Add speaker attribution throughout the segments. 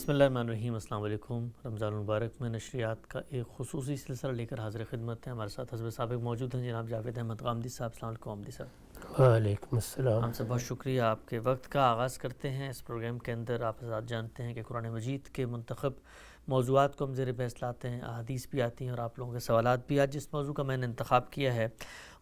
Speaker 1: بسم اللہ الرحمن الرحیم۔ السلام علیکم۔ رمضان المبارک میں نشریات کا ایک خصوصی سلسلہ لے کر حاضر خدمت ہیں۔ ہمارے ساتھ حضرت سابق موجود ہیں جناب جاوید احمد غامدی صاحب۔ السلام علیکم غامدی صاحب۔
Speaker 2: وعلیکم السلام۔
Speaker 1: ہم سے بہت شکریہ۔ آپ کے وقت کا آغاز کرتے ہیں۔ اس پروگرام کے اندر آپ حضرات جانتے ہیں کہ قرآن مجید کے منتخب موضوعات کو ہم زیر بحث لاتے ہیں، احادیث بھی آتی ہیں اور آپ لوگوں کے سوالات بھی۔ آج جس موضوع کا میں نے انتخاب کیا ہے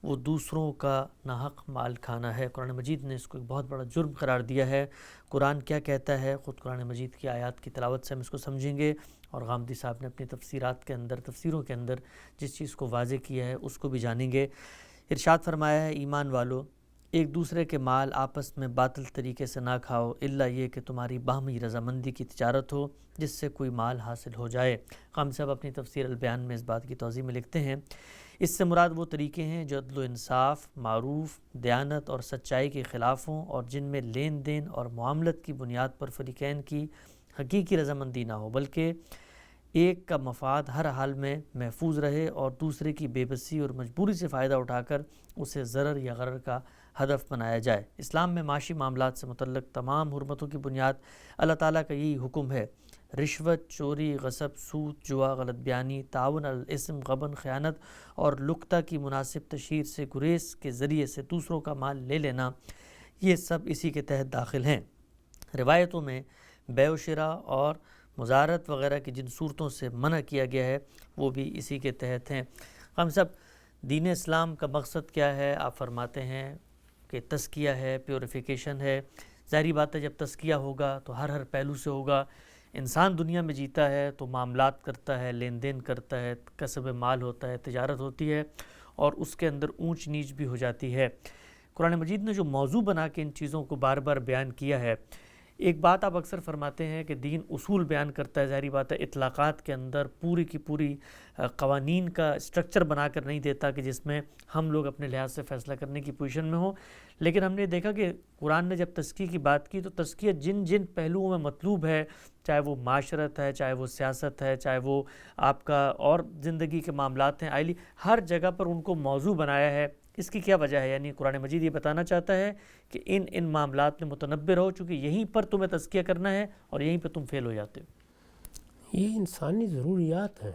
Speaker 1: وہ دوسروں کا ناحق مال کھانا ہے۔ قرآن مجید نے اس کو ایک بہت بڑا جرم قرار دیا ہے۔ قرآن کیا کہتا ہے، خود قرآن مجید کی آیات کی تلاوت سے ہم اس کو سمجھیں گے، اور غامدی صاحب نے اپنی تفسیروں کے اندر جس چیز کو واضح کیا ہے اس کو بھی جانیں گے۔ ارشاد فرمایا ہے، ایمان والو ایک دوسرے کے مال آپس میں باطل طریقے سے نہ کھاؤ، الا یہ کہ تمہاری باہمی رضامندی کی تجارت ہو جس سے کوئی مال حاصل ہو جائے۔ غامدی صاحب اپنی تفسیر البیان میں اس بات کی توضیح میں لکھتے ہیں، اس سے مراد وہ طریقے ہیں جو عدل و انصاف، معروف، دیانت اور سچائی کے خلاف ہوں، اور جن میں لین دین اور معاملت کی بنیاد پر فریقین کی حقیقی رضامندی نہ ہو، بلکہ ایک کا مفاد ہر حال میں محفوظ رہے اور دوسرے کی بے بسی اور مجبوری سے فائدہ اٹھا کر اسے ضرر یا غرر کا ہدف بنایا جائے۔ اسلام میں معاشی معاملات سے متعلق تمام حرمتوں کی بنیاد اللہ تعالیٰ کا یہی حکم ہے۔ رشوت، چوری، غصب، سود، جوا، غلط بیانی، تعاون علی الاثم، غبن، خیانت اور لقطہ کی مناسب تشہیر سے گریز کے ذریعے سے دوسروں کا مال لے لینا، یہ سب اسی کے تحت داخل ہیں۔ روایتوں میں بیع و شراء اور مزارت وغیرہ کی جن صورتوں سے منع کیا گیا ہے وہ بھی اسی کے تحت ہیں۔ ہم سب دین اسلام کا مقصد کیا ہے؟ آپ فرماتے ہیں کہ تزکیہ ہے، پیوریفیکیشن ہے۔ ظاہری بات ہے جب تزکیہ ہوگا تو ہر پہلو سے ہوگا۔ انسان دنیا میں جیتا ہے تو معاملات کرتا ہے، لین دین کرتا ہے، کسب مال ہوتا ہے، تجارت ہوتی ہے، اور اس کے اندر اونچ نیچ بھی ہو جاتی ہے۔ قرآن مجید نے جو موضوع بنا کے ان چیزوں کو بار بار بیان کیا ہے، ایک بات آپ اکثر فرماتے ہیں کہ دین اصول بیان کرتا ہے، ظاہری بات ہے اطلاقات کے اندر پوری کی پوری قوانین کا اسٹرکچر بنا کر نہیں دیتا کہ جس میں ہم لوگ اپنے لحاظ سے فیصلہ کرنے کی پوزیشن میں ہوں۔ لیکن ہم نے دیکھا کہ قرآن نے جب تزکیہ کی بات کی تو تزکیہ جن جن پہلوؤں میں مطلوب ہے، چاہے وہ معاشرت ہے، چاہے وہ سیاست ہے، چاہے وہ آپ کا اور زندگی کے معاملات ہیں، آئلی ہر جگہ پر ان کو موضوع بنایا ہے۔ اس کی کیا وجہ ہے؟ یعنی قرآن مجید یہ بتانا چاہتا ہے کہ ان معاملات میں متنبہ رہو، چونکہ یہیں پر تمہیں تزکیہ کرنا ہے اور یہیں پر تم فیل ہو جاتے ہو۔
Speaker 2: یہ انسانی ضروریات ہیں۔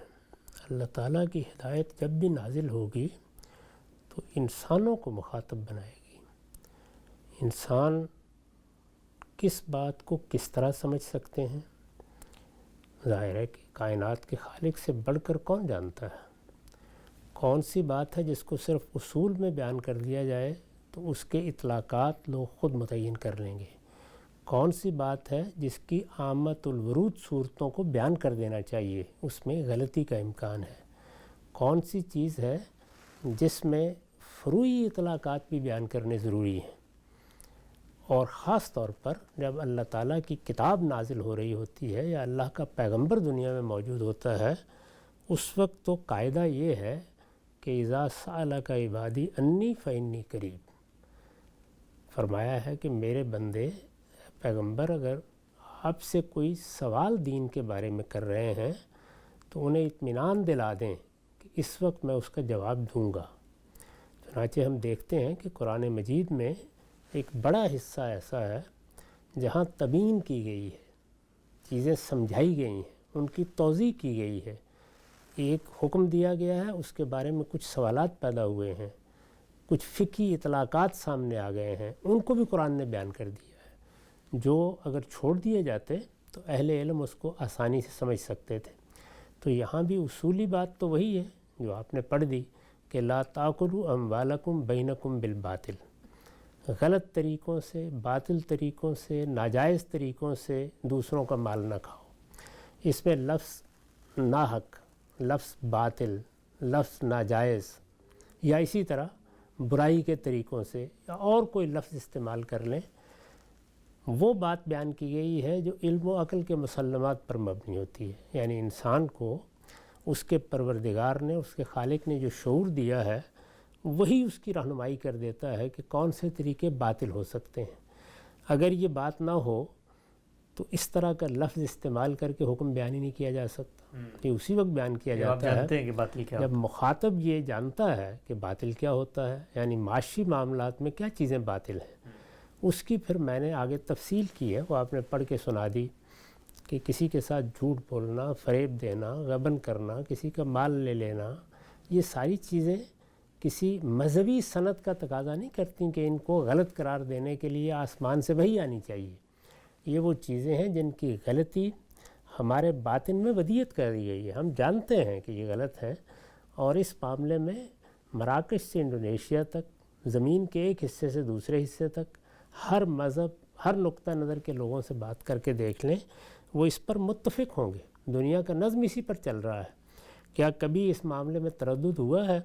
Speaker 2: اللہ تعالیٰ کی ہدایت جب بھی نازل ہوگی تو انسانوں کو مخاطب بنائے گی۔ انسان کس بات کو کس طرح سمجھ سکتے ہیں؟ ظاہر ہے کہ کائنات کے خالق سے بڑھ کر کون جانتا ہے؟ کون سی بات ہے جس کو صرف اصول میں بیان کر دیا جائے تو اس کے اطلاقات لوگ خود متعین کر لیں گے؟ کون سی بات ہے جس کی عامت الورود صورتوں کو بیان کر دینا چاہیے، اس میں غلطی کا امکان ہے؟ کون سی چیز ہے جس میں فروعی اطلاقات بھی بیان کرنے ضروری ہیں؟ اور خاص طور پر جب اللہ تعالیٰ کی کتاب نازل ہو رہی ہوتی ہے یا اللہ کا پیغمبر دنیا میں موجود ہوتا ہے، اس وقت تو قاعدہ یہ ہے کہ اذا سألک عبادی انی فانی قریب۔ فرمایا ہے کہ میرے بندے پیغمبر اگر آپ سے کوئی سوال دین کے بارے میں کر رہے ہیں تو انہیں اطمینان دلا دیں کہ اس وقت میں اس کا جواب دوں گا۔ چنانچہ ہم دیکھتے ہیں کہ قرآن مجید میں ایک بڑا حصہ ایسا ہے جہاں تبیین کی گئی ہے، چیزیں سمجھائی گئی ہیں، ان کی توضیح کی گئی ہے۔ ایک حکم دیا گیا ہے، اس کے بارے میں کچھ سوالات پیدا ہوئے ہیں، کچھ فقہی اطلاقات سامنے آ گئے ہیں، ان کو بھی قرآن نے بیان کر دیا ہے، جو اگر چھوڑ دیے جاتے تو اہل علم اس کو آسانی سے سمجھ سکتے تھے۔ تو یہاں بھی اصولی بات تو وہی ہے جو آپ نے پڑھ دی کہ لا تاکلوا اموالکم بینکم بالباطل، غلط طریقوں سے، باطل طریقوں سے، ناجائز طریقوں سے دوسروں کا مال نہ کھاؤ۔ اس میں لفظ ناحق، لفظ باطل، لفظ ناجائز، یا اسی طرح برائی کے طریقوں سے یا اور کوئی لفظ استعمال کر لیں، وہ بات بیان کی گئی ہے جو علم و عقل کے مسلمات پر مبنی ہوتی ہے۔ یعنی انسان کو اس کے پروردگار نے، اس کے خالق نے جو شعور دیا ہے وہی اس کی رہنمائی کر دیتا ہے کہ کون سے طریقے باطل ہو سکتے ہیں۔ اگر یہ بات نہ ہو تو اس طرح کا لفظ استعمال کر کے حکم بیان ہی نہیں کیا جا سکتا۔ یہ اسی وقت بیان کیا جاتا ہے جب مخاطب یہ جانتا ہے کہ باطل کیا ہوتا ہے، یعنی معاشی معاملات میں کیا چیزیں باطل ہیں۔ اس کی پھر میں نے آگے تفصیل کی ہے، وہ آپ نے پڑھ کے سنا دی۔ کہ کسی کے ساتھ جھوٹ بولنا، فریب دینا، غبن کرنا، کسی کا مال لے لینا، یہ ساری چیزیں کسی مذہبی سند کا تقاضا نہیں کرتی کہ ان کو غلط قرار دینے کے لیے آسمان سے وحی آنی چاہیے۔ یہ وہ چیزیں ہیں جن کی غلطی ہمارے باطن میں ودیت کر دی گئی ہے، ہم جانتے ہیں کہ یہ غلط ہے، اور اس معاملے میں مراکش سے انڈونیشیا تک، زمین کے ایک حصے سے دوسرے حصے تک، ہر مذہب، ہر نقطہ نظر کے لوگوں سے بات کر کے دیکھ لیں، وہ اس پر متفق ہوں گے۔ دنیا کا نظم اسی پر چل رہا ہے۔ کیا کبھی اس معاملے میں تردد ہوا ہے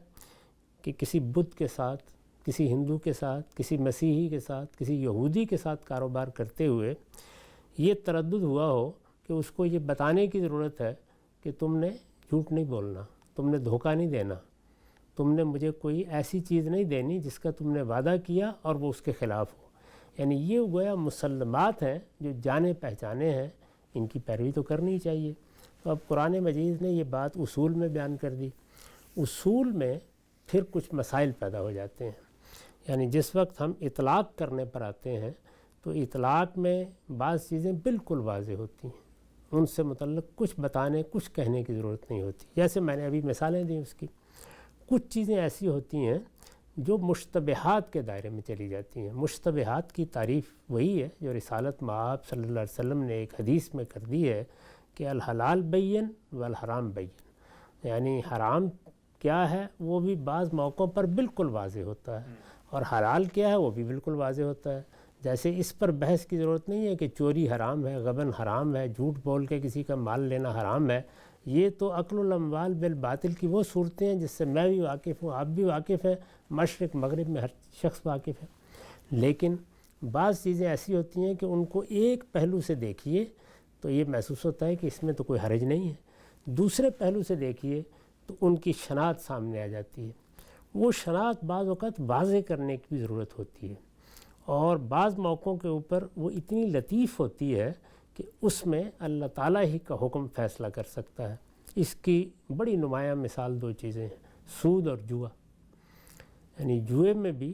Speaker 2: کہ کسی بدھ کے ساتھ، کسی ہندو کے ساتھ، کسی مسیحی کے ساتھ، کسی یہودی کے ساتھ کاروبار کرتے ہوئے یہ تردد ہوا ہو کہ اس کو یہ بتانے کی ضرورت ہے کہ تم نے جھوٹ نہیں بولنا، تم نے دھوکہ نہیں دینا، تم نے مجھے کوئی ایسی چیز نہیں دینی جس کا تم نے وعدہ کیا اور وہ اس کے خلاف ہو؟ یعنی یہ گویا مسلمات ہیں جو جانے پہچانے ہیں، ان کی پیروی تو کرنی چاہیے۔ تو اب قرآن مجید نے یہ بات اصول میں بیان کر دی۔ اصول میں پھر کچھ مسائل پیدا ہو جاتے ہیں، یعنی جس وقت ہم اطلاق کرنے پر آتے ہیں تو اطلاق میں بعض چیزیں بالکل واضح ہوتی ہیں، ان سے متعلق کچھ بتانے، کچھ کہنے کی ضرورت نہیں ہوتی۔ جیسے میں نے ابھی مثالیں دیں اس کی، کچھ چیزیں ایسی ہوتی ہیں جو مشتبہات کے دائرے میں چلی جاتی ہیں۔ مشتبہات کی تعریف وہی ہے جو رسالت مآب صلی اللہ علیہ وسلم نے ایک حدیث میں کر دی ہے کہ الحلال بین والحرام بین، یعنی حرام کیا ہے وہ بھی بعض موقعوں پر بالکل واضح ہوتا ہے، اور حلال کیا ہے وہ بھی بالکل واضح ہوتا ہے۔ جیسے اس پر بحث کی ضرورت نہیں ہے کہ چوری حرام ہے، غبن حرام ہے، جھوٹ بول کے کسی کا مال لینا حرام ہے۔ یہ تو اکل الاموال بالباطل کی وہ صورتیں ہیں جس سے میں بھی واقف ہوں، آپ بھی واقف ہیں، مشرق مغرب میں ہر شخص واقف ہے۔ لیکن بعض چیزیں ایسی ہوتی ہیں کہ ان کو ایک پہلو سے دیکھیے تو یہ محسوس ہوتا ہے کہ اس میں تو کوئی حرج نہیں ہے، دوسرے پہلو سے دیکھیے تو ان کی شناخت سامنے آ جاتی ہے۔ وہ شناخت بعض اوقات واضح کرنے کی بھی ضرورت ہوتی ہے، اور بعض موقعوں کے اوپر وہ اتنی لطیف ہوتی ہے کہ اس میں اللہ تعالیٰ ہی کا حکم فیصلہ کر سکتا ہے۔ اس کی بڑی نمایاں مثال دو چیزیں ہیں، سود اور جوا۔ یعنی جوئے میں بھی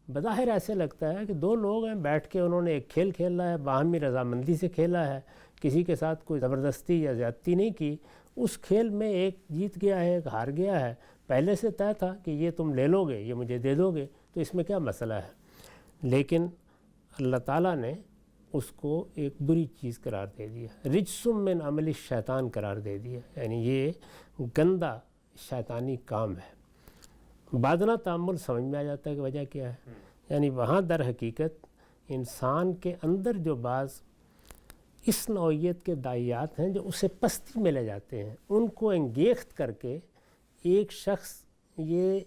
Speaker 2: بظاہر ایسے لگتا ہے کہ دو لوگ ہیں، بیٹھ کے انہوں نے ایک کھیل کھیلا ہے، باہمی رضامندی سے کھیلا ہے، کسی کے ساتھ کوئی زبردستی یا زیادتی نہیں کی، اس کھیل میں ایک جیت گیا ہے، ایک ہار گیا ہے، پہلے سے طے تھا کہ یہ تم لے لو گے، یہ مجھے دے دو گے، تو اس میں کیا مسئلہ ہے؟ لیکن اللہ تعالیٰ نے اس کو ایک بری چیز قرار دے دیا، رجسم من عمل الشیطان قرار دے دیا، یعنی یہ گندا شیطانی کام ہے۔ بادنہ تعامل سمجھ میں آ جاتا ہے کہ وجہ کیا ہے، یعنی وہاں در حقیقت انسان کے اندر جو بعض اس نوعیت کے داعیات ہیں جو اسے پستی میں لے جاتے ہیں، ان کو انگیخت کر کے ایک شخص یہ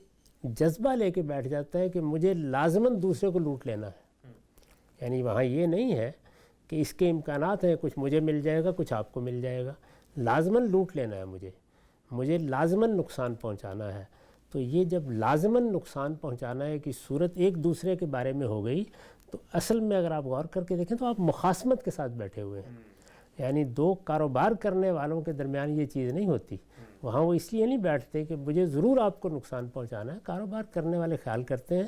Speaker 2: جذبہ لے کے بیٹھ جاتا ہے کہ مجھے لازماً دوسرے کو لوٹ لینا ہے۔ یعنی وہاں یہ نہیں ہے کہ اس کے امکانات ہیں، کچھ مجھے مل جائے گا، کچھ آپ کو مل جائے گا، لازماً لوٹ لینا ہے، مجھے لازماً نقصان پہنچانا ہے۔ تو یہ جب لازماً نقصان پہنچانا ہے کہ صورت ایک دوسرے کے بارے میں ہو گئی، تو اصل میں اگر آپ غور کر کے دیکھیں تو آپ مخاصمت کے ساتھ بیٹھے ہوئے ہیں۔ یعنی دو کاروبار کرنے والوں کے درمیان یہ چیز نہیں ہوتی، وہاں وہ اس لیے نہیں بیٹھتے کہ مجھے ضرور آپ کو نقصان پہنچانا ہے۔ کاروبار کرنے والے خیال کرتے ہیں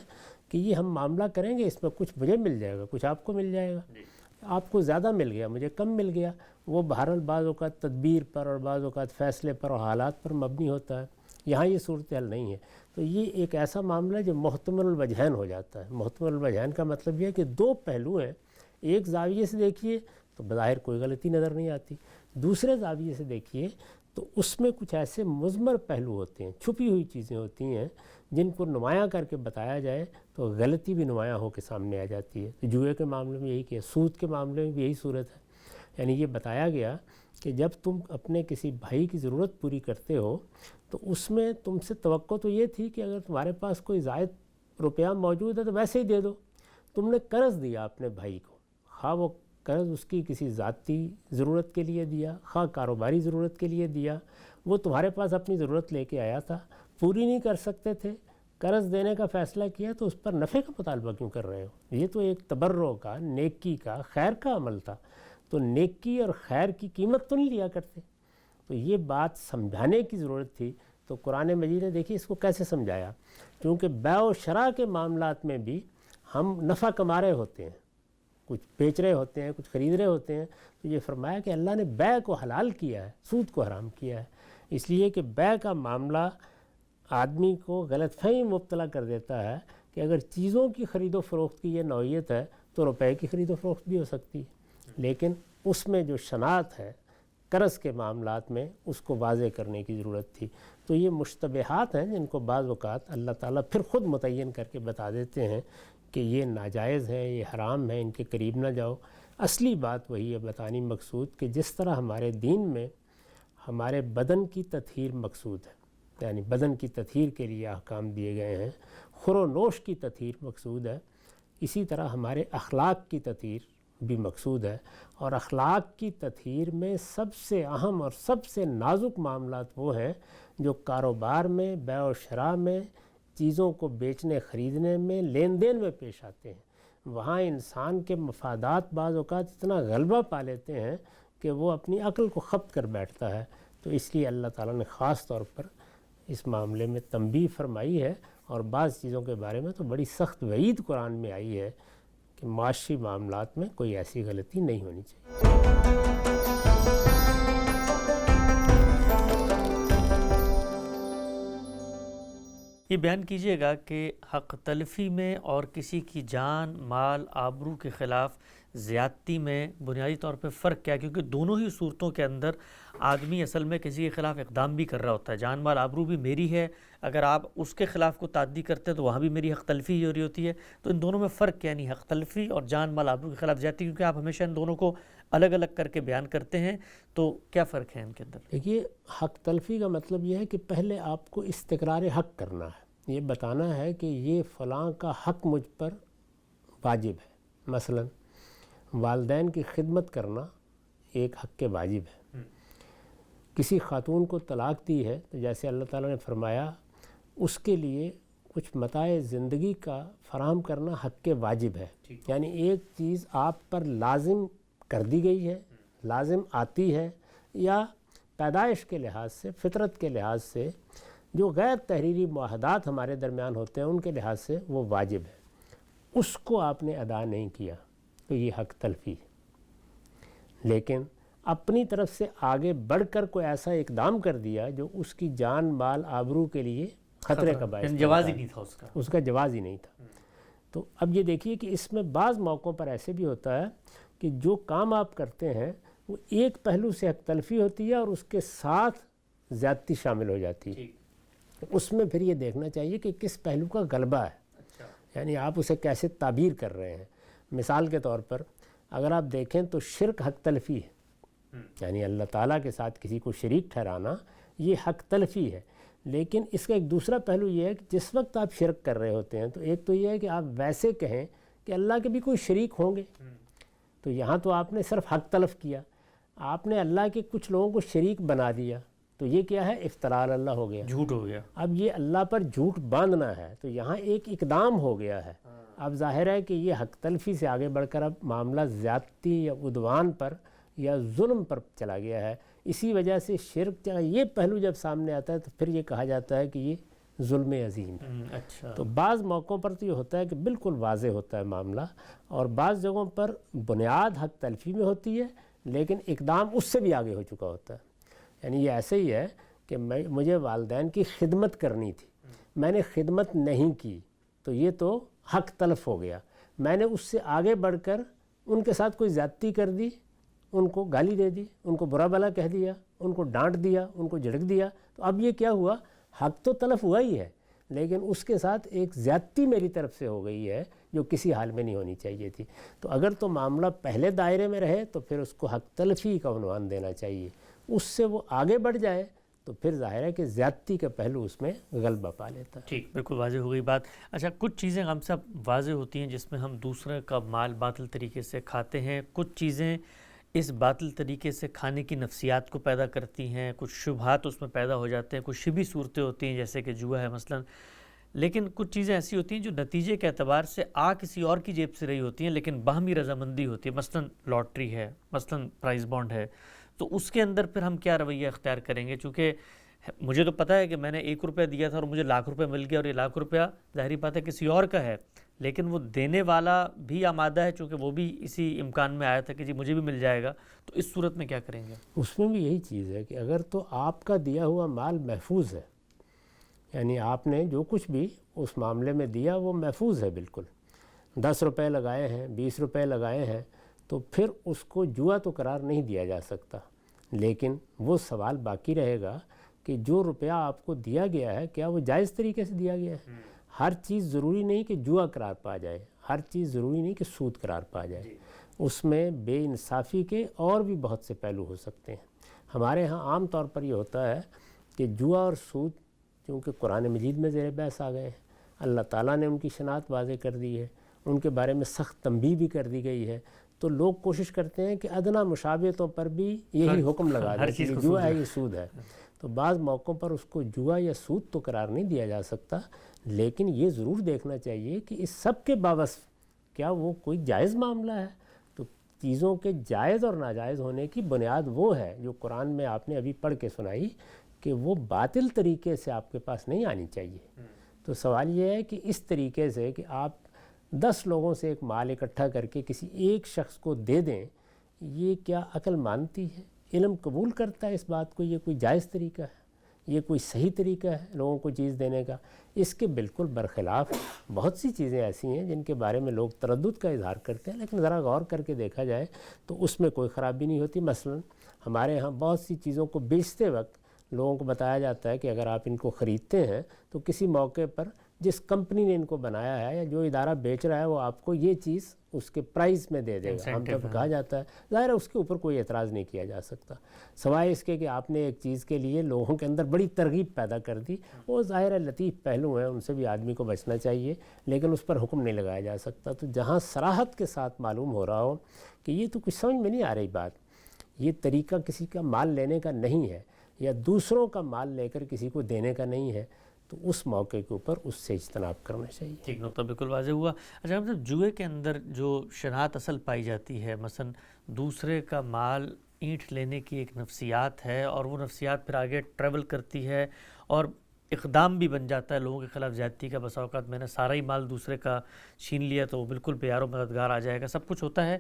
Speaker 2: کہ یہ ہم معاملہ کریں گے، اس میں کچھ مجھے مل جائے گا، کچھ آپ کو مل جائے گا، آپ کو زیادہ مل گیا، مجھے کم مل گیا۔ وہ بہرحال بعض اوقات تدبیر پر اور بعض اوقات فیصلے پر اور حالات پر مبنی ہوتا ہے، یہاں یہ صورتحال نہیں ہے۔ تو یہ ایک ایسا معاملہ ہے جو محتمل الوجہین ہو جاتا ہے۔ محتمل الوجہین کا مطلب یہ ہے کہ دو پہلو ہیں، ایک زاویے سے دیکھیے تو بظاہر کوئی غلطی نظر نہیں آتی، دوسرے زاویے سے دیکھیے تو اس میں کچھ ایسے مضمر پہلو ہوتے ہیں، چھپی ہوئی چیزیں ہوتی ہیں جن کو نمایاں کر کے بتایا جائے تو غلطی بھی نمایاں ہو کے سامنے آ جاتی ہے۔ تو جوئے کے معاملے میں یہی کہ سود کے معاملے میں بھی یہی صورت ہے، یعنی یہ بتایا گیا کہ جب تم اپنے کسی بھائی کی ضرورت پوری کرتے ہو تو اس میں تم سے توقع تو یہ تھی کہ اگر تمہارے پاس کوئی زائد روپیہ موجود ہے تو ویسے ہی دے دو۔ تم نے قرض دیا اپنے بھائی کو، خواہ وہ قرض اس کی کسی ذاتی ضرورت کے لیے دیا، خواہ کاروباری ضرورت کے لیے دیا، وہ تمہارے پاس اپنی ضرورت لے کے آیا تھا، پوری نہیں کر سکتے تھے، قرض دینے کا فیصلہ کیا، تو اس پر نفع کا مطالبہ کیوں کر رہے ہو؟ یہ تو ایک تبرع کا، نیکی کا، خیر کا عمل تھا، تو نیکی اور خیر کی قیمت تو نہیں لیا کرتے۔ تو یہ بات سمجھانے کی ضرورت تھی۔ تو قرآن مجید نے دیکھیے اس کو کیسے سمجھایا، کیونکہ بیع و شراء کے معاملات میں بھی ہم نفع کما رہے ہوتے ہیں، کچھ بیچ رہے ہوتے ہیں، کچھ خرید رہے ہوتے ہیں، تو یہ فرمایا کہ اللہ نے بیع کو حلال کیا ہے، سود کو حرام کیا ہے، اس لیے کہ بیع کا معاملہ آدمی کو غلط فہمی مبتلا کر دیتا ہے کہ اگر چیزوں کی خرید و فروخت کی یہ نوعیت ہے تو روپے کی خرید و فروخت بھی ہو سکتی ہے، لیکن اس میں جو شناعت ہے قرض کے معاملات میں اس کو واضح کرنے کی ضرورت تھی۔ تو یہ مشتبہات ہیں جن کو بعض اوقات اللہ تعالیٰ پھر خود متعین کر کے بتا دیتے ہیں کہ یہ ناجائز ہے، یہ حرام ہے، ان کے قریب نہ جاؤ۔ اصلی بات وہی ہے بتانی مقصود کہ جس طرح ہمارے دین میں ہمارے بدن کی تطہیر مقصود ہے، یعنی بدن کی تطہیر کے لیے احکام دیے گئے ہیں، خور و نوش کی تطہیر مقصود ہے، اسی طرح ہمارے اخلاق کی تطہیر بھی مقصود ہے، اور اخلاق کی تطہیر میں سب سے اہم اور سب سے نازک معاملات وہ ہیں جو کاروبار میں، بیع و شراء میں، چیزوں کو بیچنے خریدنے میں، لین دین میں پیش آتے ہیں۔ وہاں انسان کے مفادات بعض اوقات اتنا غلبہ پا لیتے ہیں کہ وہ اپنی عقل کو خبط کر بیٹھتا ہے، تو اس لیے اللہ تعالیٰ نے خاص طور پر اس معاملے میں تنبیہ فرمائی ہے، اور بعض چیزوں کے بارے میں تو بڑی سخت وعید قرآن میں آئی ہے کہ معاشی معاملات میں کوئی ایسی غلطی نہیں ہونی چاہیے۔
Speaker 1: یہ بیان کیجیے گا کہ حق تلفی میں اور کسی کی جان، مال، آبرو کے خلاف زیادتی میں بنیادی طور پہ فرق کیا ہے؟ کیونکہ دونوں ہی صورتوں کے اندر آدمی اصل میں کسی کے خلاف اقدام بھی کر رہا ہوتا ہے، جان مال آبرو بھی میری ہے، اگر آپ اس کے خلاف کو تعدی کرتے ہیں تو وہاں بھی میری حق تلفی ہی ہو رہی ہوتی ہے۔ تو ان دونوں میں فرق کیا نہیں، حق تلفی اور جان مال آبرو کے خلاف زیادتی؟ کیونکہ آپ ہمیشہ ان دونوں کو الگ الگ کر کے بیان کرتے ہیں، تو کیا فرق ہے ان کے اندر؟
Speaker 2: دیکھیے، حق تلفی کا مطلب یہ ہے کہ پہلے آپ کو استقرار حق کرنا ہے، یہ بتانا ہے کہ یہ فلاں کا حق مجھ پر واجب ہے۔ مثلا والدین کی خدمت کرنا ایک حق کے واجب ہے۔ کسی خاتون کو طلاق دی ہے تو جیسے اللہ تعالیٰ نے فرمایا اس کے لیے کچھ متاع زندگی کا فراہم کرنا حق کے واجب ہے، یعنی ایک چیز آپ پر لازم کر دی گئی ہے، لازم آتی ہے، یا پیدائش کے لحاظ سے، فطرت کے لحاظ سے جو غیر تحریری معاہدات ہمارے درمیان ہوتے ہیں ان کے لحاظ سے وہ واجب ہے، اس کو آپ نے ادا نہیں کیا تو یہ حق تلفی ہے۔ لیکن اپنی طرف سے آگے بڑھ کر کوئی ایسا اقدام کر دیا جو اس کی جان مال آبرو کے لیے خطرے کا باعث تھا،
Speaker 1: جواز ہی نہیں تھا، اس
Speaker 2: کا جواز ہی نہیں تھا۔ تو اب یہ دیکھیے کہ اس میں بعض موقعوں پر ایسے بھی ہوتا ہے کہ جو کام آپ کرتے ہیں وہ ایک پہلو سے حق تلفی ہوتی ہے اور اس کے ساتھ زیادتی شامل ہو جاتی ہے، اس میں پھر یہ دیکھنا چاہیے کہ کس پہلو کا غلبہ ہے، یعنی آپ اسے کیسے تعبیر کر رہے ہیں۔ مثال کے طور پر اگر آپ دیکھیں تو شرک حق تلفی ہے، یعنی اللہ تعالیٰ کے ساتھ کسی کو شریک ٹھہرانا یہ حق تلفی ہے، لیکن اس کا ایک دوسرا پہلو یہ ہے کہ جس وقت آپ شرک کر رہے ہوتے ہیں تو ایک تو یہ ہے کہ آپ ویسے کہیں کہ اللہ کے بھی کوئی شریک ہوں گے، تو یہاں تو آپ نے صرف حق تلف کیا، آپ نے اللہ کے کچھ لوگوں کو شریک بنا دیا، تو یہ کیا ہے؟ افتراء اللہ ہو گیا، جھوٹ ہو گیا۔ اب یہ اللہ پر جھوٹ باندھنا ہے تو یہاں ایک اقدام ہو گیا ہے۔ اب ظاہر ہے کہ یہ حق تلفی سے آگے بڑھ کر اب معاملہ زیادتی یا عدوان پر یا ظلم پر چلا گیا ہے، اسی وجہ سے شرک یہ پہلو جب سامنے آتا ہے تو پھر یہ کہا جاتا ہے کہ یہ ظلم عظیم ہے۔ تو بعض موقعوں پر تو یہ ہوتا ہے کہ بالکل واضح ہوتا ہے معاملہ، اور بعض جگہوں پر بنیاد حق تلفی میں ہوتی ہے لیکن اقدام اس سے بھی آگے ہو چکا ہوتا ہے۔ یعنی یہ ایسے ہی ہے کہ مجھے والدین کی خدمت کرنی تھی، میں نے خدمت نہیں کی تو یہ تو حق تلف ہو گیا، میں نے اس سے آگے بڑھ کر ان کے ساتھ کوئی زیادتی کر دی، ان کو گالی دے دی، ان کو برا بھلا کہہ دیا، ان کو ڈانٹ دیا، ان کو جھڑک دیا، تو اب یہ کیا ہوا؟ حق تو تلف ہوا ہی ہے لیکن اس کے ساتھ ایک زیادتی میری طرف سے ہو گئی ہے جو کسی حال میں نہیں ہونی چاہیے تھی۔ تو اگر تو معاملہ پہلے دائرے میں رہے تو پھر اس کو حق تلفی کا عنوان دینا چاہیے، اس سے وہ آگے بڑھ جائے تو پھر ظاہر ہے کہ زیادتی کا پہلو اس میں غلبہ پا لیتا ہے۔
Speaker 1: ٹھیک، بالکل واضح ہو گئی بات۔ اچھا، کچھ چیزیں ہم سب واضح ہوتی ہیں جس میں ہم دوسرے کا مال باطل طریقے سے کھاتے ہیں، کچھ چیزیں اس باطل طریقے سے کھانے کی نفسیات کو پیدا کرتی ہیں، کچھ شبہات اس میں پیدا ہو جاتے ہیں، کچھ شبی صورتیں ہوتی ہیں جیسے کہ جوا ہے مثلا، لیکن کچھ چیزیں ایسی ہوتی ہیں جو نتیجے کے اعتبار سے کسی اور کی جیب سے رہی ہوتی ہیں لیکن باہمی رضامندی ہوتی ہے، مثلا لاٹری ہے، مثلا پرائز بانڈ ہے، تو اس کے اندر پھر ہم کیا رویہ اختیار کریں گے؟ چونکہ مجھے تو پتہ ہے کہ میں نے 1 روپیہ دیا تھا اور مجھے 1,00,000 روپے مل گیا، اور یہ 1,00,000 روپیہ ظاہری بات ہے کسی اور کا ہے، لیکن وہ دینے والا بھی آمادہ ہے چونکہ وہ بھی اسی امکان میں آیا تھا کہ جی مجھے بھی مل جائے گا، تو اس صورت میں کیا کریں گے؟
Speaker 2: اس میں بھی یہی چیز ہے کہ اگر تو آپ کا دیا ہوا مال محفوظ ہے، یعنی آپ نے جو کچھ بھی اس معاملے میں دیا وہ محفوظ ہے، بالکل 10 روپے لگائے ہیں، 20 روپے لگائے ہیں، تو پھر اس کو جوا تو قرار نہیں دیا جا سکتا، لیکن وہ سوال باقی رہے گا کہ جو روپیہ آپ کو دیا گیا ہے کیا وہ جائز طریقے سے دیا گیا ہے؟ ہر چیز ضروری نہیں کہ جوا قرار پا جائے، ہر چیز ضروری نہیں کہ سود قرار پا جائے، اس میں بے انصافی کے اور بھی بہت سے پہلو ہو سکتے ہیں۔ ہمارے ہاں عام طور پر یہ ہوتا ہے کہ جوا اور سود کیونکہ قرآن مجید میں زیر بحث آ گئے ہیں، اللہ تعالیٰ نے ان کی شناخت واضح کر دی ہے، ان کے بارے میں سخت تنبیہ بھی کر دی گئی ہے، تو لوگ کوشش کرتے ہیں کہ ادنا مشابہتوں پر بھی یہی حکم لگا دیں کہ یہ جوا ہے، یہ سود ہے۔ تو بعض موقعوں پر اس کو جوا یا سود تو قرار نہیں دیا جا سکتا، لیکن یہ ضرور دیکھنا چاہیے کہ اس سب کے باوجود کیا وہ کوئی جائز معاملہ ہے۔ تو چیزوں کے جائز اور ناجائز ہونے کی بنیاد وہ ہے جو قرآن میں آپ نے ابھی پڑھ کے سنائی کہ وہ باطل طریقے سے آپ کے پاس نہیں آنی چاہیے۔ تو سوال یہ ہے کہ اس طریقے سے کہ آپ 10 لوگوں سے ایک مال اکٹھا کر کے کسی ایک شخص کو دے دیں، یہ کیا عقل مانتی ہے؟ علم قبول کرتا ہے اس بات کو یہ کوئی جائز طریقہ ہے، یہ کوئی صحیح طریقہ ہے لوگوں کو چیز دینے کا؟ اس کے بالکل برخلاف بہت سی چیزیں ایسی ہیں جن کے بارے میں لوگ تردد کا اظہار کرتے ہیں، لیکن ذرا غور کر کے دیکھا جائے تو اس میں کوئی خرابی نہیں ہوتی۔ مثلا ہمارے ہاں بہت سی چیزوں کو بیچتے وقت لوگوں کو بتایا جاتا ہے کہ اگر آپ ان کو خریدتے ہیں تو کسی موقع پر جس کمپنی نے ان کو بنایا ہے یا جو ادارہ بیچ رہا ہے وہ آپ کو یہ چیز اس کے پرائز میں دے دے گا، عام طور پر کہا جاتا ہے۔ ظاہر ہے اس کے اوپر کوئی اعتراض نہیں کیا جا سکتا، سوائے اس کے کہ آپ نے ایک چیز کے لیے لوگوں کے اندر بڑی ترغیب پیدا کر دی، وہ ظاہر ہے لطیف پہلو ہیں، ان سے بھی آدمی کو بچنا چاہیے، لیکن اس پر حکم نہیں لگایا جا سکتا۔ تو جہاں صراحت کے ساتھ معلوم ہو رہا ہو کہ یہ تو کچھ سمجھ میں نہیں آ رہی بات، یہ طریقہ کسی کا مال لینے کا نہیں ہے یا دوسروں کا مال لے کر کسی کو دینے کا نہیں ہے، تو اس موقع کے اوپر اس سے اجتناب کرنا چاہیے۔
Speaker 1: ٹھیک، نقطہ بالکل واضح ہوا۔ اچھا مطلب جوئے کے اندر جو شناخت اصل پائی جاتی ہے، مثلا دوسرے کا مال اینٹ لینے کی ایک نفسیات ہے، اور وہ نفسیات پھر آگے ٹریول کرتی ہے اور اقدام بھی بن جاتا ہے لوگوں کے خلاف زیادتی کا۔ بسا اوقات میں نے سارا ہی مال دوسرے کا چھین لیا تو وہ بالکل بے و مددگار آ جائے گا، سب کچھ ہوتا ہے،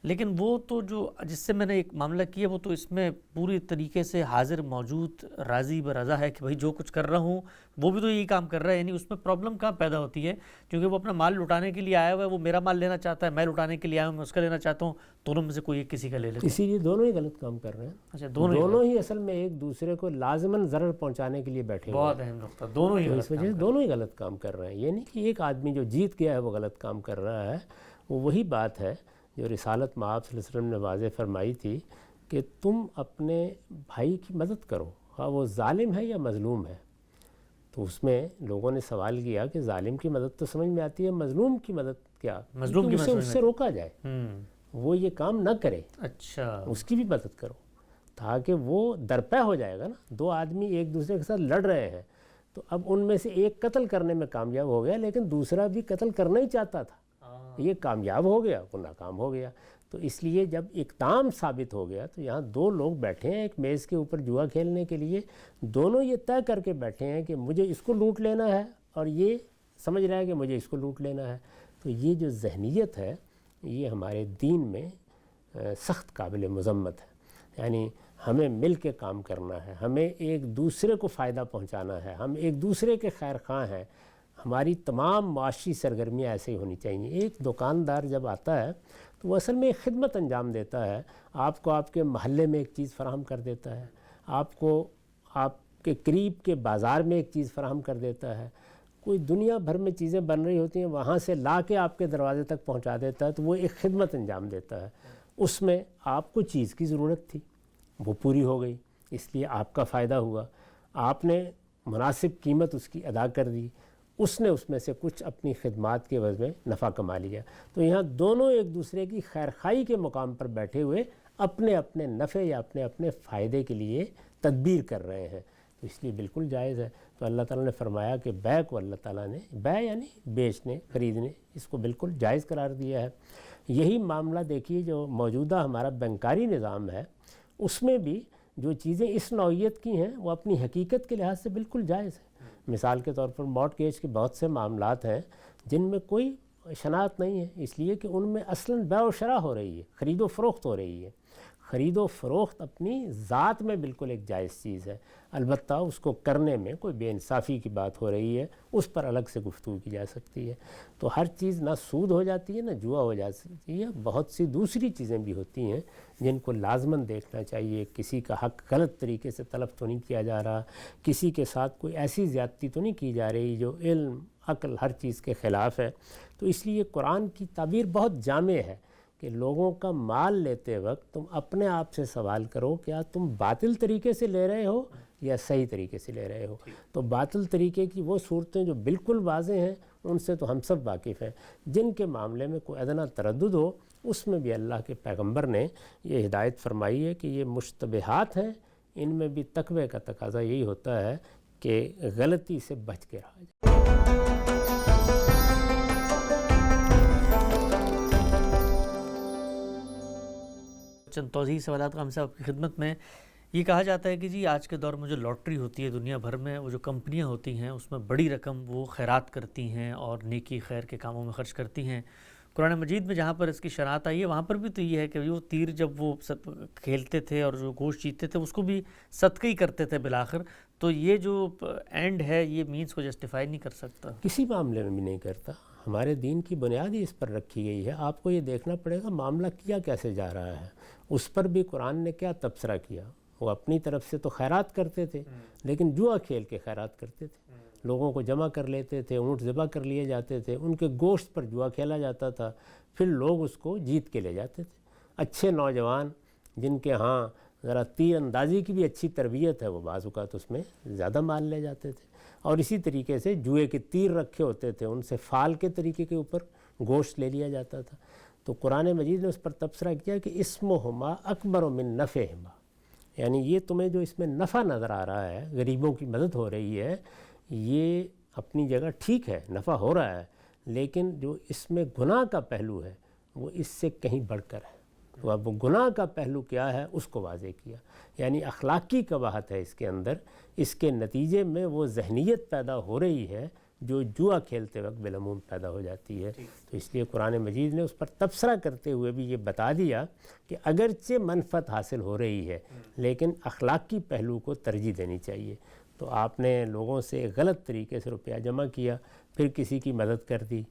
Speaker 1: لیکن وہ تو جو جس سے میں نے ایک معاملہ کیا وہ تو اس میں پوری طریقے سے حاضر موجود راضی برضا ہے کہ بھائی جو کچھ کر رہا ہوں وہ بھی تو یہی کام کر رہا ہے، یعنی اس میں پرابلم کہاں پیدا ہوتی ہے؟ کیونکہ وہ اپنا مال لٹانے کے لیے آیا ہوا ہے، وہ میرا مال لینا چاہتا ہے، میں لٹانے کے لیے آیا ہوں، میں اس کا لینا چاہتا ہوں، دونوں میں سے کوئی ایک کسی کا لے لیتا ہے۔
Speaker 2: اسی لیے دونوں ہی غلط کام کر رہے ہیں۔
Speaker 1: اچھا،
Speaker 2: دونوں ہی اصل میں ایک دوسرے کو لازماً ضرر پہنچانے کے لیے بیٹھے ہوئے ہیں۔
Speaker 1: بہت اہم نقطہ، دونوں ہی
Speaker 2: اس وجہ سے دونوں ہی غلط کام کر رہے ہیں۔ یہ نہیں کہ ایک آدمی جو جیت گیا ہے وہ غلط کام کر رہا ہے، وہ وہی بات ہے جو رسالت مآب صلی اللہ علیہ وسلم نے واضح فرمائی تھی کہ تم اپنے بھائی کی مدد کرو، خواہ وہ ظالم ہے یا مظلوم ہے۔ تو اس میں لوگوں نے سوال کیا کہ ظالم کی مدد تو سمجھ میں آتی ہے، مظلوم کی مدد کیا؟
Speaker 1: مظلوم کی مدد
Speaker 2: اس سے روکا جائے، وہ یہ کام نہ کرے،
Speaker 1: اچھا
Speaker 2: اس کی بھی مدد کرو تاکہ وہ درپے ہو جائے گا نا۔ دو آدمی ایک دوسرے کے ساتھ لڑ رہے ہیں تو اب ان میں سے ایک قتل کرنے میں کامیاب ہو گیا، لیکن دوسرا بھی قتل کرنا ہی چاہتا تھا، یہ کامیاب ہو گیا، وہ ناکام ہو گیا۔ تو اس لیے جب اقدام ثابت ہو گیا تو یہاں دو لوگ بیٹھے ہیں ایک میز کے اوپر جوا کھیلنے کے لیے، دونوں یہ طے کر کے بیٹھے ہیں کہ مجھے اس کو لوٹ لینا ہے اور یہ سمجھ رہا ہے کہ مجھے اس کو لوٹ لینا ہے۔ تو یہ جو ذہنیت ہے یہ ہمارے دین میں سخت قابل مذمت ہے، یعنی ہمیں مل کے کام کرنا ہے، ہمیں ایک دوسرے کو فائدہ پہنچانا ہے، ہم ایک دوسرے کے خیر خواہ ہیں، ہماری تمام معاشی سرگرمیاں ایسے ہی ہونی چاہیے۔ ایک دکاندار جب آتا ہے تو وہ اصل میں ایک خدمت انجام دیتا ہے، آپ کو آپ کے محلے میں ایک چیز فراہم کر دیتا ہے، آپ کو آپ کے قریب کے بازار میں ایک چیز فراہم کر دیتا ہے، کوئی دنیا بھر میں چیزیں بن رہی ہوتی ہیں وہاں سے لا کے آپ کے دروازے تک پہنچا دیتا ہے، تو وہ ایک خدمت انجام دیتا ہے۔ اس میں آپ کو چیز کی ضرورت تھی، وہ پوری ہو گئی، اس لیے آپ کا فائدہ ہوا، آپ نے مناسب قیمت اس کی ادا کر دی، اس نے اس میں سے کچھ اپنی خدمات کے عوض میں نفع کما لیا۔ تو یہاں دونوں ایک دوسرے کی خیرخواہی کے مقام پر بیٹھے ہوئے اپنے اپنے نفع یا اپنے اپنے فائدے کے لیے تدبیر کر رہے ہیں، تو اس لیے بالکل جائز ہے۔ تو اللہ تعالیٰ نے فرمایا کہ بیع کو اللہ تعالیٰ نے، بیع یعنی بیچنے خریدنے، اس کو بالکل جائز قرار دیا ہے۔ یہی معاملہ دیکھیے جو موجودہ ہمارا بینکاری نظام ہے، اس میں بھی جو چیزیں اس نوعیت کی ہیں وہ اپنی حقیقت کے لحاظ سے بالکل جائز ہے۔ مثال کے طور پر مارٹگیج کے بہت سے معاملات ہیں جن میں کوئی شناعت نہیں ہے، اس لیے کہ ان میں اصلاً بیع و شراء ہو رہی ہے، خرید و فروخت ہو رہی ہے۔ خرید و فروخت اپنی ذات میں بالکل ایک جائز چیز ہے، البتہ اس کو کرنے میں کوئی بے انصافی کی بات ہو رہی ہے، اس پر الگ سے گفتگو کی جا سکتی ہے۔ تو ہر چیز نہ سود ہو جاتی ہے نہ جوا ہو جاتی ہے، بہت سی دوسری چیزیں بھی ہوتی ہیں جن کو لازماً دیکھنا چاہیے۔ کسی کا حق غلط طریقے سے طلب تو نہیں کیا جا رہا، کسی کے ساتھ کوئی ایسی زیادتی تو نہیں کی جا رہی جو علم عقل ہر چیز کے خلاف ہے۔ تو اس لیے قرآن کی تعبیر بہت جامع ہے کہ لوگوں کا مال لیتے وقت تم اپنے آپ سے سوال کرو کیا تم باطل طریقے سے لے رہے ہو یا صحیح طریقے سے لے رہے ہو۔ تو باطل طریقے کی وہ صورتیں جو بالکل واضح ہیں ان سے تو ہم سب واقف ہیں، جن کے معاملے میں کوئی ادنا تردد ہو اس میں بھی اللہ کے پیغمبر نے یہ ہدایت فرمائی ہے کہ یہ مشتبہات ہیں، ان میں بھی تقوی کا تقاضا یہی ہوتا ہے کہ غلطی سے بچ کے رہا جائے۔
Speaker 1: چند توضیحی سوالات کا ہم سے آپ کی خدمت میں۔ یہ کہا جاتا ہے کہ جی آج کے دور میں جو لاٹری ہوتی ہے دنیا بھر میں، وہ جو کمپنیاں ہوتی ہیں اس میں بڑی رقم وہ خیرات کرتی ہیں اور نیکی خیر کے کاموں میں خرچ کرتی ہیں۔ قرآن مجید میں جہاں پر اس کی شرائط آئی ہے وہاں پر بھی تو یہ ہے کہ وہ تیر جب وہ کھیلتے تھے اور جو گوشت جیتے تھے اس کو بھی صدقہ ہی کرتے تھے بالآخر، تو یہ جو اینڈ ہے یہ مینس کو جسٹیفائی نہیں کر سکتا،
Speaker 2: کسی معاملے میں بھی نہیں کرتا۔ ہمارے دین کی بنیاد ہی اس پر رکھی گئی ہے۔ آپ کو یہ دیکھنا پڑے گا معاملہ کیا کیسے جا رہا ہے، اس پر بھی قرآن نے کیا تبصرہ کیا۔ وہ اپنی طرف سے تو خیرات کرتے تھے لیکن جوا کھیل کے خیرات کرتے تھے، لوگوں کو جمع کر لیتے تھے، اونٹ ذبح کر لیے جاتے تھے، ان کے گوشت پر جوا کھیلا جاتا تھا، پھر لوگ اس کو جیت کے لے جاتے تھے۔ اچھے نوجوان جن کے ہاں ذرا تیر اندازی کی بھی اچھی تربیت ہے وہ بعض اوقات اس میں زیادہ مال لے جاتے تھے، اور اسی طریقے سے جوئے کے تیر رکھے ہوتے تھے ان سے فال کے طریقے کے اوپر گوشت لے لیا جاتا تھا۔ تو قرآن مجید نے اس پر تبصرہ کیا کہ اسمہما اکبر من نفعہما، یعنی یہ تمہیں جو اس میں نفع نظر آ رہا ہے، غریبوں کی مدد ہو رہی ہے، یہ اپنی جگہ ٹھیک ہے، نفع ہو رہا ہے، لیکن جو اس میں گناہ کا پہلو ہے وہ اس سے کہیں بڑھ کر ہے۔ تو اب وہ گناہ کا پہلو کیا ہے اس کو واضح کیا، یعنی اخلاقی قباحت ہے اس کے اندر، اس کے نتیجے میں وہ ذہنیت پیدا ہو رہی ہے جو جوا کھیلتے وقت بالعموم پیدا ہو جاتی ہے۔ تو اس لیے قرآن مجید نے اس پر تبصرہ کرتے ہوئے بھی یہ بتا دیا کہ اگرچہ منفعت حاصل ہو رہی ہے لیکن اخلاقی پہلو کو ترجیح دینی چاہیے۔ تو آپ نے لوگوں سے غلط طریقے سے روپیہ جمع کیا، پھر کسی کی مدد کر دی،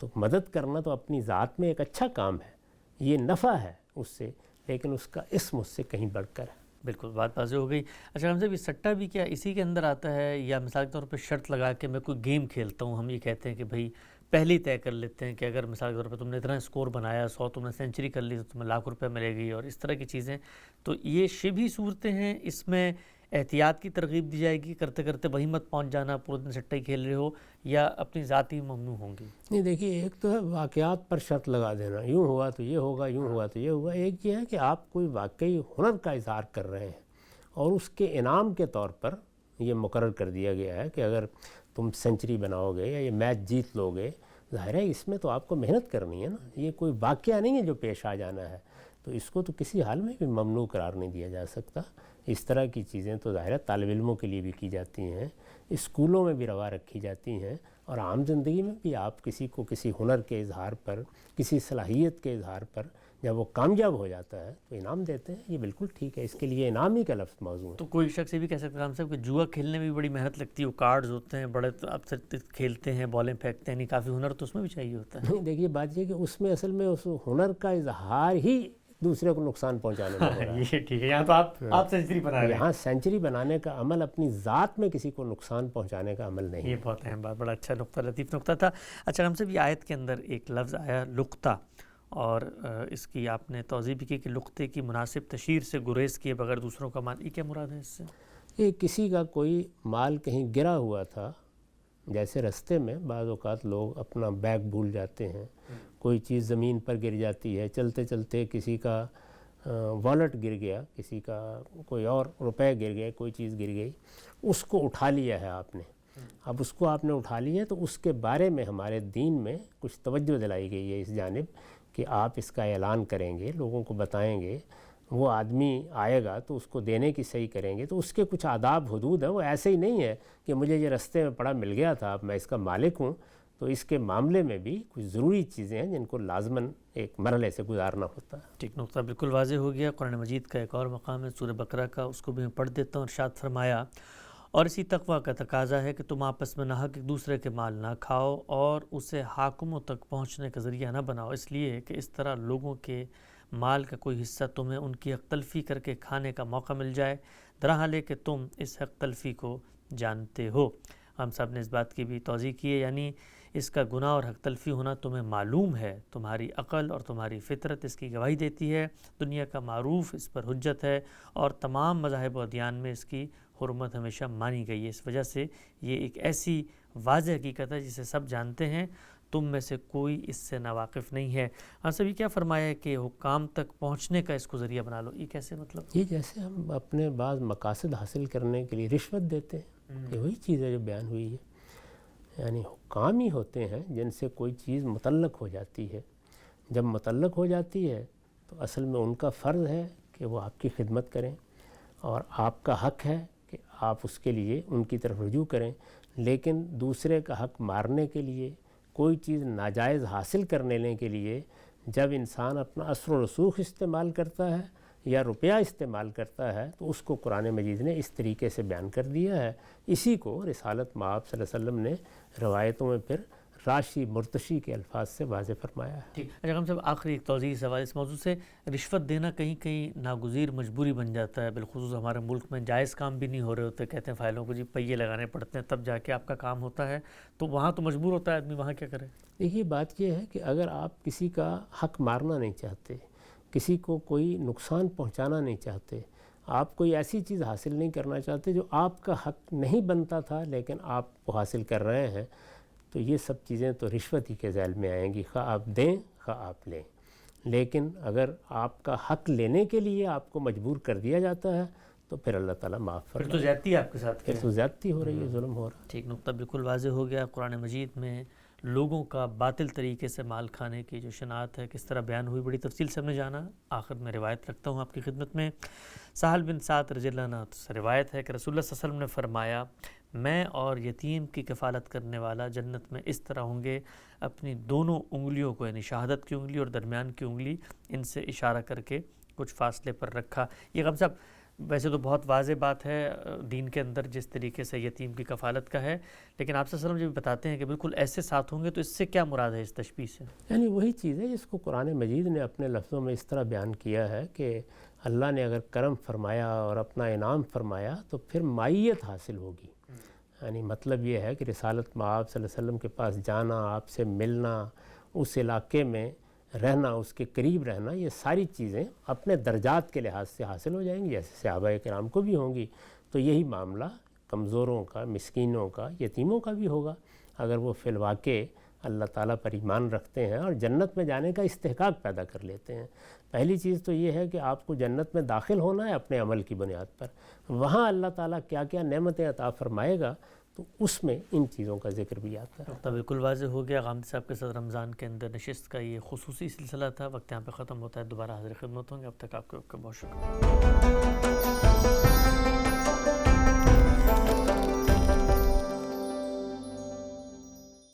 Speaker 2: تو مدد کرنا تو اپنی ذات میں ایک اچھا کام ہے، یہ نفع ہے اس سے، لیکن اس کا اسم اس سے کہیں بڑھ کر ہے۔
Speaker 1: بالکل بات واضح ہو گئی۔ اچھا ہم سے بھی سٹہ بھی کیا اسی کے اندر آتا ہے، یا مثال کے طور پہ شرط لگا کے میں کوئی گیم کھیلتا ہوں، ہم یہ کہتے ہیں کہ بھائی پہلے ہی طے کر لیتے ہیں کہ اگر مثال کے طور پہ تم نے اتنا اسکور بنایا، 100 تم نے سینچری کر لی تو تمہیں ₹1,00,000 ملے گی، اور اس طرح کی چیزیں، تو یہ شبھی صورتیں ہیں، اس میں احتیاط کی ترغیب دی جائے گی، کرتے کرتے وہی مت پہنچ جانا پورے دن سٹہ ہی کھیل رہے ہو، یا اپنی ذاتی ممنوع ہوں گی؟
Speaker 2: نہیں دیکھیے، ایک تو ہے واقعات پر شرط لگا دینا، یوں ہوا تو یہ ہوگا، یوں ہوا تو یہ ہوگا۔ ایک یہ ہے کہ آپ کوئی واقعی ہنر کا اظہار کر رہے ہیں اور اس کے انعام کے طور پر یہ مقرر کر دیا گیا ہے کہ اگر تم سینچری بناؤ گے یا یہ میچ جیت لو گے، ظاہر ہے اس میں تو آپ کو محنت کرنی ہے نا، یہ کوئی واقعہ نہیں ہے جو پیش آ جانا ہے، تو اس کو تو کسی حال میں بھی ممنوع قرار نہیں دیا جا سکتا۔ اس طرح کی چیزیں تو ظاہر ہے طالب علموں کے لیے بھی کی جاتی ہیں، اسکولوں میں بھی روا رکھی جاتی ہیں، اور عام زندگی میں بھی آپ کسی کو کسی ہنر کے اظہار پر، کسی صلاحیت کے اظہار پر جب وہ کامیاب ہو جاتا ہے تو انعام دیتے ہیں، یہ بالکل ٹھیک ہے، اس کے لیے انعام ہی کا لفظ موضوع ہے۔
Speaker 1: تو کوئی شخص یہ بھی کہہ سکتا ہے ہم صاحب کہ جوا کھیلنے میں بھی بڑی محنت لگتی ہے، وہ کارڈز ہوتے ہیں بڑے اکثر کھیلتے ہیں، بالیں پھینکتے ہیں، نہیں کافی ہنر تو اس میں بھی چاہیے ہوتا ہے۔
Speaker 2: نہیں دیکھیے، بات یہ کہ اس میں اصل میں اس ہنر کا اظہار ہی دوسرے کو نقصان پہنچانے میں ہو رہا ہے۔
Speaker 1: یہ ٹھیک ہے، یہاں تو آپ سینچری بنا رہے ہیں،
Speaker 2: یہاں سینچری بنانے کا عمل اپنی ذات میں کسی کو نقصان پہنچانے کا عمل نہیں۔
Speaker 1: یہ بہت اہم بات، بڑا اچھا نقطہ، لطیف نقطہ تھا۔ اچھا ہم سے بھی آیت کے اندر ایک لفظ آیا لقطہ، اور اس کی آپ نے توضیح بھی کی کہ لقطے کی مناسب تشہیر سے گریز کیے بغیر دوسروں کا مال، یہ کیا مراد ہے اس سے؟
Speaker 2: یہ کسی کا کوئی مال کہیں گرا ہوا تھا، جیسے رستے میں بعض اوقات لوگ اپنا بیگ بھول جاتے ہیں، کوئی چیز زمین پر گر جاتی ہے، چلتے چلتے کسی کا والٹ گر گیا، کسی کا کوئی اور روپے گر گئے، کوئی چیز گر گئی، اس کو اٹھا لیا ہے آپ نے۔ اب اس کو آپ نے اٹھا لیا تو اس کے بارے میں ہمارے دین میں کچھ توجہ دلائی گئی ہے اس جانب کہ آپ اس کا اعلان کریں گے، لوگوں کو بتائیں گے، وہ آدمی آئے گا تو اس کو دینے کی صحیح کریں گے، تو اس کے کچھ آداب حدود ہیں، وہ ایسے ہی نہیں ہے کہ مجھے یہ رستے میں پڑا مل گیا تھا اب میں اس کا مالک ہوں، تو اس کے معاملے میں بھی کچھ ضروری چیزیں ہیں جن کو لازماً ایک مرحلے سے گزارنا ہوتا ہے.
Speaker 1: ٹھیک، نقطہ بالکل واضح ہو گیا. قرآن مجید کا ایک اور مقام ہے سورہ بقرہ کا، اس کو بھی میں پڑھ دیتا ہوں. ارشاد فرمایا، اور اسی تقویٰ کا تقاضا ہے کہ تم آپس میں ناحق ایک دوسرے کے مال نہ کھاؤ اور اسے حاکموں تک پہنچنے کا ذریعہ نہ بناؤ، اس لیے کہ اس طرح لوگوں کے مال کا کوئی حصہ تمہیں ان کی حق تلفی کر کے کھانے کا موقع مل جائے، درحال ہے کہ تم اس حق تلفی کو جانتے ہو. ہم صاحب نے اس بات کی بھی توضیح کی ہے، یعنی اس کا گناہ اور حق تلفی ہونا تمہیں معلوم ہے، تمہاری عقل اور تمہاری فطرت اس کی گواہی دیتی ہے، دنیا کا معروف اس پر حجت ہے اور تمام مذاہب و ادیان میں اس کی حرمت ہمیشہ مانی گئی ہے. اس وجہ سے یہ ایک ایسی واضح حقیقت ہے جسے سب جانتے ہیں، تم میں سے کوئی اس سے ناواقف نہیں ہے. ہم سبھی کیا فرمایا ہے کہ حکام تک پہنچنے کا اس کو ذریعہ بنا لو، یہ کیسے مطلب؟
Speaker 2: یہ جیسے ہم اپنے بعض مقاصد حاصل کرنے کے لیے رشوت دیتے ہیں، یہ وہی چیز ہے جو بیان ہوئی ہے. یعنی حکام ہی ہوتے ہیں جن سے کوئی چیز متعلق ہو جاتی ہے. جب متعلق ہو جاتی ہے تو اصل میں ان کا فرض ہے کہ وہ آپ کی خدمت کریں اور آپ کا حق ہے کہ آپ اس کے لیے ان کی طرف رجوع کریں. لیکن دوسرے کا حق مارنے کے لیے، کوئی چیز ناجائز حاصل کرنے کے لیے جب انسان اپنا اثر و رسوخ استعمال کرتا ہے یا روپیہ استعمال کرتا ہے تو اس کو قرآن مجید نے اس طریقے سے بیان کر دیا ہے. اسی کو رسالت مآب صلی اللہ علیہ وسلم نے روایتوں میں پھر راشی مرتشی کے الفاظ سے واضح فرمایا ہے.
Speaker 1: ٹھیک. اچھا ہم صاحب آخری ایک توضیح سوال اس موضوع سے، رشوت دینا کہیں کہیں ناگزیر مجبوری بن جاتا ہے، بالخصوص ہمارے ملک میں جائز کام بھی نہیں ہو رہے ہوتے، کہتے ہیں فائلوں کو جی پہیے لگانے پڑتے ہیں تب جا کے آپ کا کام ہوتا ہے، تو وہاں تو مجبور ہوتا ہے آدمی، وہاں کیا کرے؟
Speaker 2: دیکھیے بات یہ ہے کہ اگر آپ کسی کا حق مارنا نہیں چاہتے، کسی کو کوئی نقصان پہنچانا نہیں چاہتے، آپ کوئی ایسی چیز حاصل نہیں کرنا چاہتے جو آپ کا حق نہیں بنتا تھا لیکن آپ وہ حاصل کر رہے ہیں، تو یہ سب چیزیں تو رشوت ہی کے ذیل میں آئیں گی، خواہ آپ دیں خواہ آپ لیں. لیکن اگر آپ کا حق لینے کے لیے آپ کو مجبور کر دیا جاتا ہے تو پھر اللہ تعالیٰ معاف
Speaker 1: پھر تو زیادتی آپ کے ساتھ،
Speaker 2: پھر تو زیادتی ہو رہی ہے، ظلم ہو رہا ہے.
Speaker 1: ٹھیک، نقطہ بالکل واضح ہو گیا. قرآن مجید میں لوگوں کا باطل طریقے سے مال کھانے کی جو شناعت ہے کس طرح بیان ہوئی، بڑی تفصیل سے ہم نے جانا. آخر میں روایت رکھتا ہوں آپ کی خدمت میں. سہل بن سعد رضی اللہ عنہ سے روایت ہے کہ رسول اللہ صلی اللہ علیہ وسلم نے فرمایا، میں اور یتیم کی کفالت کرنے والا جنت میں اس طرح ہوں گے، اپنی دونوں انگلیوں کو، یعنی شہادت کی انگلی اور درمیان کی انگلی، ان سے اشارہ کر کے کچھ فاصلے پر رکھا. یہ غم صاحب ویسے تو بہت واضح بات ہے دین کے اندر جس طریقے سے یتیم کی کفالت کا ہے، لیکن آپ صلی اللہ علیہ وسلم جب بتاتے ہیں کہ بالکل ایسے ساتھ ہوں گے تو اس سے کیا مراد ہے اس تشبیہ سے؟
Speaker 2: یعنی وہی چیز ہے جس کو قرآن مجید نے اپنے لفظوں میں اس طرح بیان کیا ہے کہ اللہ نے اگر کرم فرمایا اور اپنا انعام فرمایا تو پھر مائیت حاصل ہوگی. یعنی مطلب یہ ہے کہ رسالت مآب صلی اللہ علیہ وسلم کے پاس جانا، آپ سے ملنا، اس علاقے میں رہنا، اس کے قریب رہنا، یہ ساری چیزیں اپنے درجات کے لحاظ سے حاصل ہو جائیں گی جیسے صحابہ کرام کو بھی ہوں گی. تو یہی معاملہ کمزوروں کا، مسکینوں کا، یتیموں کا بھی ہوگا اگر وہ فی الواقع اللہ تعالیٰ پر ایمان رکھتے ہیں اور جنت میں جانے کا استحقاق پیدا کر لیتے ہیں. پہلی چیز تو یہ ہے کہ آپ کو جنت میں داخل ہونا ہے اپنے عمل کی بنیاد پر، وہاں اللہ تعالیٰ کیا کیا نعمتیں عطا فرمائے گا تو اس میں ان چیزوں کا ذکر بھی آتا ہے.
Speaker 1: تو بالکل واضح ہو گیا. غامدی صاحب کے ساتھ رمضان کے اندر نشست کا یہ خصوصی سلسلہ تھا. وقت یہاں پہ ختم ہوتا ہے، دوبارہ حاضر خدمت ہوں گے. اب تک آپ کا بہت شکریہ.